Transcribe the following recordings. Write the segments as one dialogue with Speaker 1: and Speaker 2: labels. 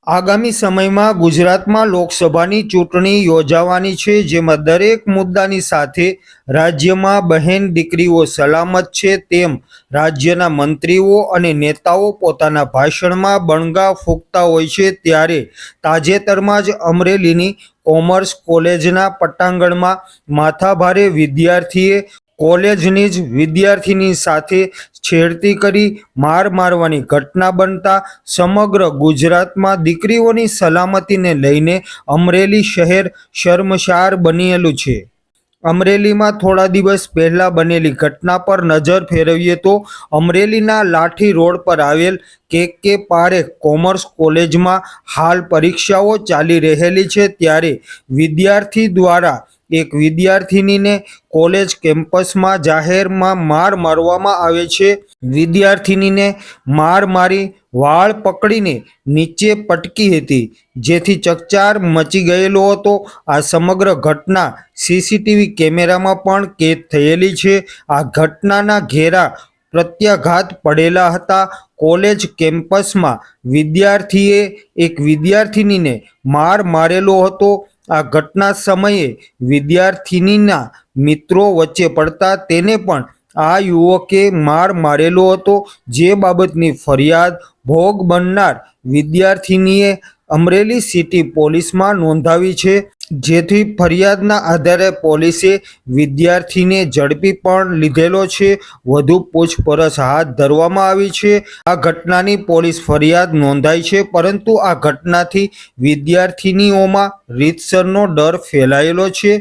Speaker 1: આગામી સમયમાં ગુજરાતમાં લોકસભાની ચૂંટણી યોજાવાની છે, જેમાં દરેક મુદ્દાની સાથે રાજ્યમાં બહેન દીકરીઓ સલામત છે તેમ રાજ્યના મંત્રીઓ અને નેતાઓ પોતાના ભાષણમાં બણગા ફૂંકતા હોય છે। ત્યારે તાજેતરમાં જ અમરેલીની કોમર્સ કોલેજના પટાંગણમાં માથાભારે વિદ્યાર્થીએ કોલેજની જ વિદ્યાર્થીની સાથે છેડતી કરી માર મારવાની ઘટના બનતા સમગ્ર ગુજરાતમાં દીકરીઓની સલામતીને લઈને અમરેલી શહેર શર્મસાર બનેલું છે। અમરેલીમાં થોડા દિવસ પહેલા બનેલી ઘટના પર નજર ફેરવીએ તો અમરેલીના લાઠી રોડ પર આવેલ કે પારેખ કોમર્સ કોલેજમાં હાલ પરીક્ષાઓ ચાલી રહેલી છે। ત્યારે વિદ્યાર્થી દ્વારા એક વિદ્યાર્થિનીને કોલેજ કેમ્પસમાં જાહેરમાં માર મારવામાં આવે છે। વિદ્યાર્થિનીને માર મારી વાળ પકડીને નીચે પટકી હતી, જેથી ચકચાર મચી ગયેલો હતો। આ સમગ્ર ઘટના સીસીટીવી કેમેરામાં પણ કેદ થયેલી છે। આ ઘટનાના ઘેરા પ્રત્યાઘાત પડેલા હતા। કોલેજ કેમ્પસમાં વિદ્યાર્થીએ એક વિદ્યાર્થિનીને માર મારેલો હતો। આ ઘટના સમયે વિદ્યાર્થિનીના મિત્રો વચ્ચે પડતા તેને પણ આ યુવકે માર મારેલો હતો, જે બાબતની ફરિયાદ ભોગ બનનાર વિદ્યાર્થિનીએ અમરેલી સિટી પોલીસમાં નોંધાવી છે, જેથી ફરિયાદના આધારે પોલીસે વિદ્યાર્થીને ઝડપી પણ લીધેલો છે। વધુ પૂછપરછ હાથ ધરવામાં આવી છે। આ ઘટનાની પોલીસ ફરિયાદ નોંધાઈ છે, પરંતુ આ ઘટનાથી વિદ્યાર્થિનીઓમાં રીતસરનો ડર ફેલાયેલો છે।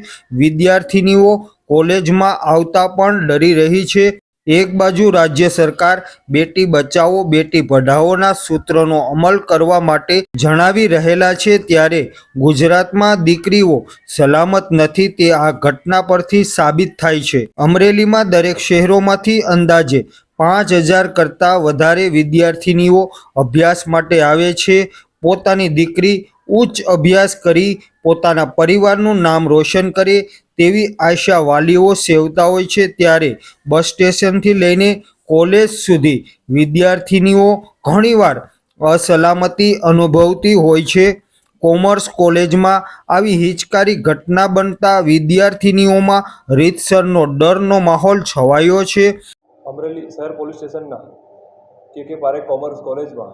Speaker 1: વિદ્યાર્થિનીઓ કોલેજમાં આવતા પણ ડરી રહી છે। એક બાજુ રાજ્ય સરકાર બેટી બચાવો બેટી પઢાઓના સૂત્રનો અમલ કરવા માટે જણાવી રહેલા છે, ત્યારે ગુજરાતમાં દીકરીઓ સલામત નથી તે આ ઘટના પરથી સાબિત થાય છે। અમરેલીમાં દરેક શહેરોમાંથી અંદાજે 5000 કરતાં વધારે વિદ્યાર્થિનીઓ અભ્યાસ માટે આવે છે। પોતાની દીકરી ઉચ્ચ અભ્યાસ કરી પોતાના પરિવારનું નામ રોશન કરે તેવી આશા વાલીઓ સેવતા હોય છે। ત્યારે બસ સ્ટેશનથી લઈને કોલેજ સુધી વિદ્યાર્થિનીઓ ઘણીવાર અસલામતી અનુભવતી હોય છે। કોમર્સ કોલેજમાં આવી હિચકારી ઘટના બનતા વિદ્યાર્થિનીઓમાં રીતસરનો ડરનો માહોલ છવાયો છે।
Speaker 2: અમરેલી શહેર પોલીસ સ્ટેશનના કે પારેખ કોમર્સ કોલેજમાં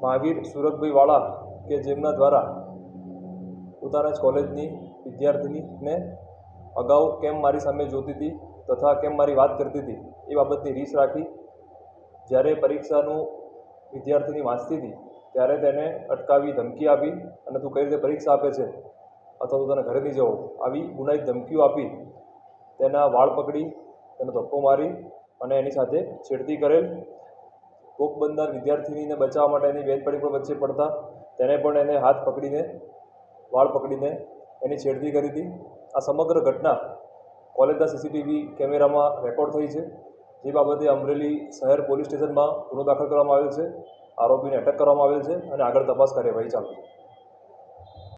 Speaker 2: મહાવીર સુરતભાઈ વાળા કે જેમના દ્વારા પોતાના જ કોલેજની વિદ્યાર્થિનીને અગાઉ કેમ મારી સામે જોતી હતી તથા કેમ મારી વાત કરતી હતી એ બાબતની રીસ રાખી જ્યારે પરીક્ષાનું વિદ્યાર્થિની વાંચતી હતી ત્યારે તેને અટકાવી ધમકી આપી અને તું કઈ રીતે પરીક્ષા આપે છે અથવા તો તને ઘરે નહીં જવો આવી ગુનાહિત ધમકીઓ આપી તેના વાળ પકડી તેને ધક્કો મારી અને એની સાથે છેડતી કરેલ। ભોગ બનનાર વિદ્યાર્થિનીને બચાવવા માટે એની બેનપણી પણ વચ્ચે પડતા તેને પણ એને હાથ પકડીને વાળ પકડીને એની છેડતી કરી હતી। આ સમગ્ર ઘટના કોલેજના સીસીટીવી કેમેરામાં રેકોર્ડ થઈ છે, જે બાબતે અમરેલી શહેર પોલીસ સ્ટેશનમાં ગુનો દાખલ કરવામાં આવેલ છે। આરોપીને અટક કરવામાં આવેલ છે અને આગળ તપાસ કાર્યવાહી ચાલુ છે।